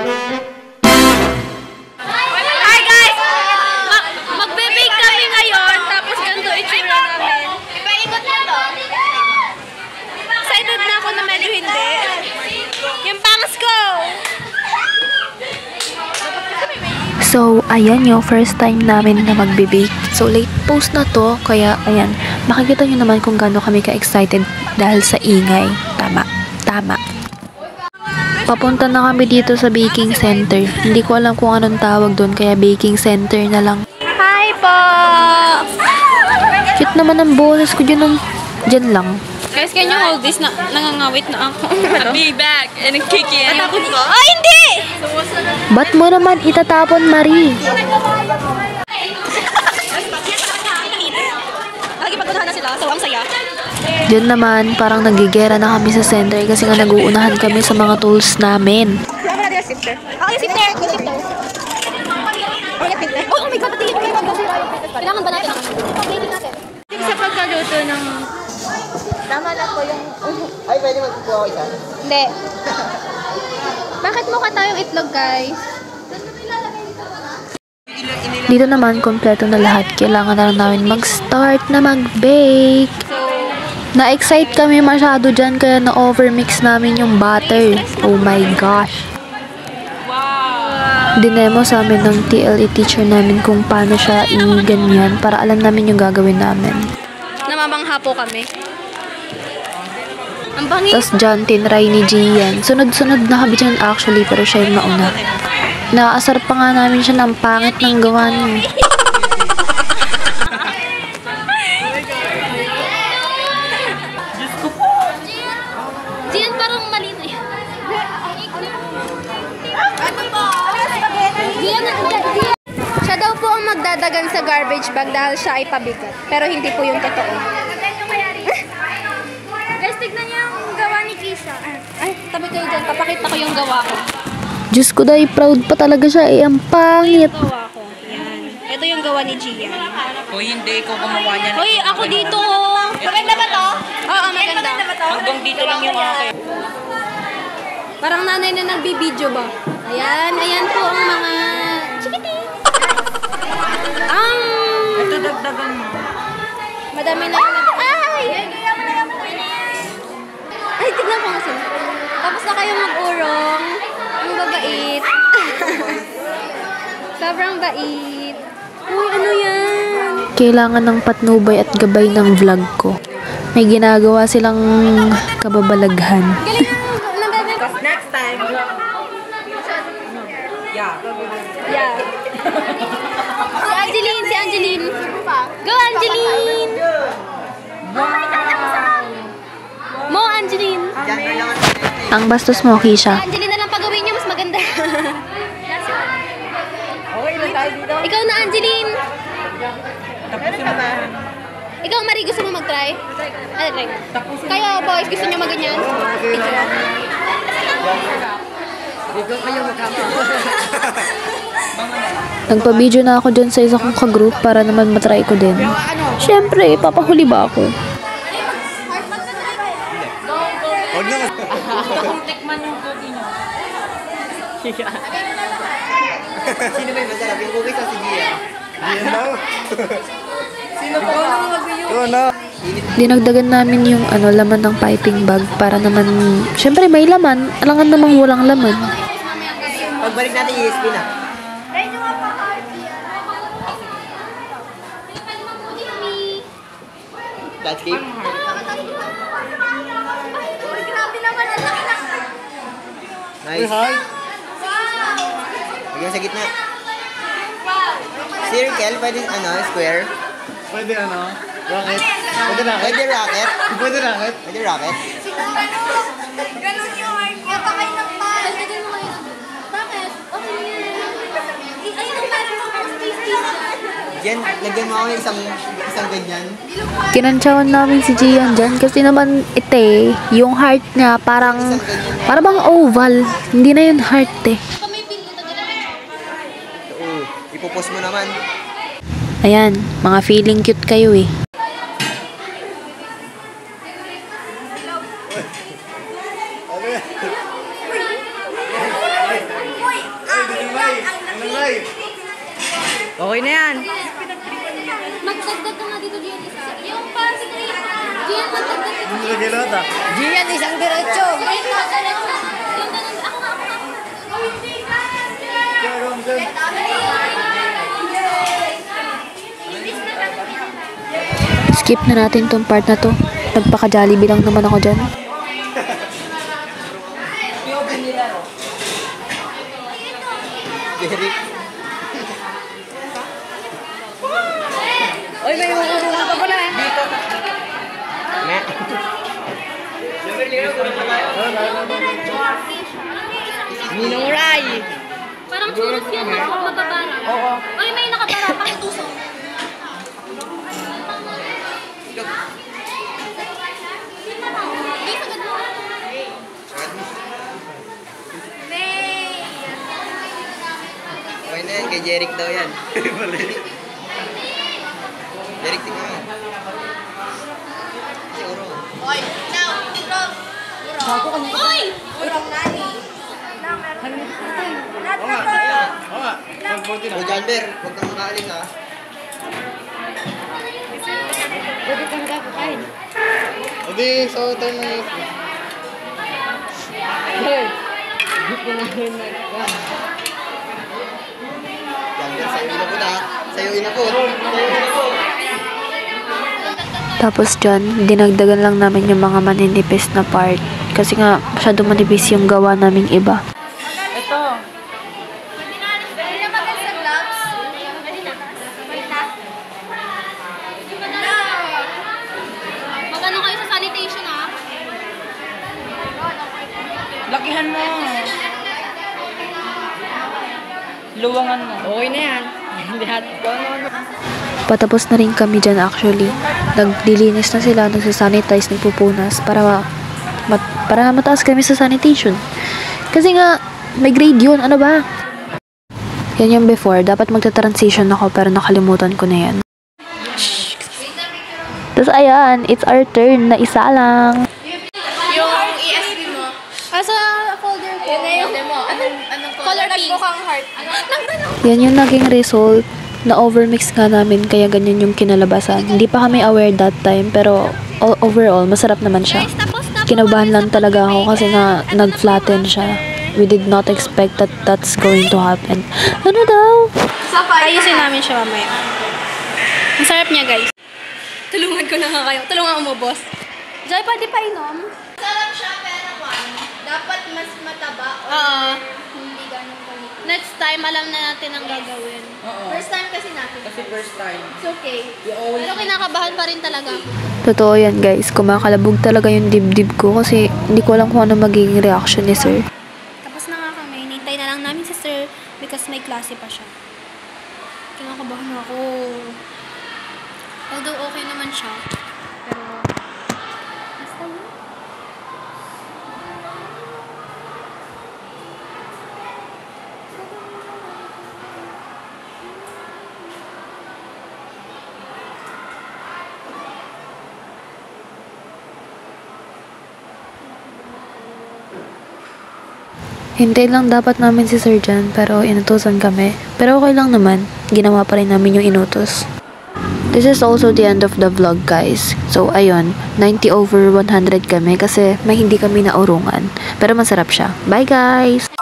Hi guys! Magbe-bake kami ngayon, tapos ganito itsura namin. Ipaikot na to. Excited na ako na medyo hindi. Yung pangas ko! So, ayan yung first time namin na magbe-bake. So, late post na to, kaya ayan, makikita nyo naman kung gaano kami ka-excited dahil sa ingay. Tama. Papunta na kami dito sa baking center. Hindi ko alam kung anong tawag doon, kaya baking center na lang. Hi po! Cute naman ang boses ko dyan lang. Guys, can you hold this? Nangangawit na ako. I'll be back and kiki. Matakot ko? Oh, hindi! Ba't mo naman itatapon, Marie? Nagipagpunahan na sila, so ang saya. Diyan naman, parang nagigera na kami sa center kasi nga nag-uunahan kami sa mga tools namin. Wala mo natin yung sifter. Ako yung sifter! Yung sifter. Oh my God! Patingin ko yung kailangan ba natin ang baking natin? Sa pagkaluto ng... Tama na po yung... Ay, pwede magkukuha ko isa? Hindi. Bakit mukha tayong itlog, guys? Dito naman, kompleto na lahat. Kailangan na lang namin mag-start na mag-bake. Na-excite kami masyado dyan kaya na-overmix namin yung butter. Oh my gosh. Dinemo sa amin ng TLE teacher namin kung paano siya i-ganyan para alam namin yung gagawin namin. Namamangha po kami. Ang bangin. Tapos dyan, tinry ni Gian. Sunod-sunod na kami dyan actually, pero siya yung mauna. Nakaasar pa nga namin siya ng pangit ng gawa niya. Gian, parang mali na yun. Siya daw po ang magdadagan sa garbage bag dahil siya ay pabigat. Pero hindi po yung totoo. Guys, tignan niyo yung gawa ni Kisha. Ay, tabi kayo dyan. Papakita ko yung gawa ko. Diyos ko dahil proud pa talaga siya. Ang pangit. Ito yung gawa ko. Yan. Ito yung gawa ni Gian. Hoy, hindi ko gumawa niyan. Hoy, ako dito. Maganda ba to? Oo, maganda. Hanggang dito lang yung akin. Parang nanay na nagbibideo ba? Ayan po ang mga chikiti. Ito dagdagan mo. Madami na yung Ay, tignan ko nga sila. Tapos na kayong mag-urong. Ang babait. Sobrang bait. Uy, ano yan? Kailangan ng patnubay at gabay ng vlog ko. May ginagawa silang kababalaghan. Galing ng bebe. Because next time, yeah. Si Angeline. Go, Angeline! Mo, Angeline. Ang bastos mo, Kisha. Angeline na lang pagawin niyo, mas maganda. Okay, ilan tayo dito? Ikaw na, Angeline. Tapos na ba? Ikaw, Marie, gusto mo mag-try? Ano, try? Kayo, boys, gusto niyo mag-ganyan? Ikaw kayo magkama. Nagpa-video na ako dyan sa isa kong ka-group para naman matry ko din. Siyempre, papahuli ba ako? Huwag na. Gusto kong tikman yung cookie niyo. Sino ba yung masarap? Yung cookies o si Gia? Gia daw. Sino po? Ikaw na. Dinagdagan namin yung laman ng piping bag para naman, siyempre may laman, alangan namang walang laman. Pagbalik natin ESP na. That's game? Nice. Lagyan sa gitna. Circle, pwede square. Pwede rocket. Pwede rocket. Pwede rocket. Pwede rocket. Pwede rocket. Ganun yung art niya. Pakay ng pan. Dagdagan mo kayo. Bakit? Okay yan. Ayun ang meron mo kung space. Jen, lagyan mo ako ng isang ganyan. Kinantsawan namin si Gian dyan kasi naman yung heart niya parang bang oval. Hindi na yung heart Oo, ipopost mo naman. Ayan, mga feeling cute kayo eh. Okay na yan. Magdagdag ka nga dito, Gian, isa. Yung parang si Gian, magdagdag ka. Hindi na ginata. Gian, isang diretso. Wait, nakadiretso. Yung ganun. Ako nga. Skip na natin tong part na to. Nagpaka-Jollibee lang naman ako dyan. Derek. Oy, may urungan ka pala eh. Dito. Me. Ninong Ray. Parang churros yan, mababara. Oo. Ay, may nakabara, pakituso. May sagad mo. Okay na yan, kay Jeric daw yan. Jeric, tingnan mo. Si Uro. Oy, now, urong. Oy! Urong nani. Oo nga. Pag-14 O, Jalber, huwag kang makaalis ha. O di, so turn na yun. Jalber, sa'yo inabot ha. Sa'yo inabot. Sa'yo inabot. Tapos dyan, dinagdagan lang namin yung mga maninipis na part. Kasi nga, masyado manipis yung gawa naming iba. Ito. Pwede na magal sa gloves. Pwede na. Pwede na. Mag-ano kayo sa sanitation, ha? Lakihan mo. Luwangan mo. Okay na yan. Lahat ko. Patapos na rin kami dyan actually. Nagdilinis na sila, nagsasanitize, nagpupunas para mataas kami sa sanitation. Kasi nga, may grade yun. Ano ba? Yan yung before. Dapat magta-transition ako pero nakalimutan ko na yan. Tapos ayan, it's our turn na isa lang. Yung ESP mo. Sa folder ko. Yun na yung mo. Anong color pink? Nagmukhang heart. Yan yung naging result. Na-overmix nga namin kaya ganyan yung kinalabasan. Hindi pa kami aware that time pero overall, masarap naman siya. Kinabahan lang talaga ako kasi nga nag-flatten siya. We did not expect that that's going to happen. Ano daw? Ayusin namin siya mamaya. Ang sarap niya, guys. Tulungan ko na nga kayo. Tulungan mo, boss. Joy, pwede pa inom? Sarap siya, pero dapat mas mataba. Oo. Hindi ganun kalit. Next time, alam na natin ang gagawin. First time kasi natin. Kasi first time. It's okay. Pero kinakabahan pa rin talaga. Totoo yan guys, kumakalabog talaga yung dibdib ko kasi hindi ko alam kung ano magiging reaction ni sir. Tapos na nga kami. Nintay na lang namin si sir because may klase pa siya. Kinakabahan ako. Although okay naman siya. Pero, basta yun. Hintay lang dapat namin si sir dyan pero inutusan kami. Pero okay lang naman, ginawa pa rin namin yung inutos. This is also the end of the vlog guys. So ayun, 90/100 kami kasi may hindi kami naurungan. Pero masarap siya. Bye guys!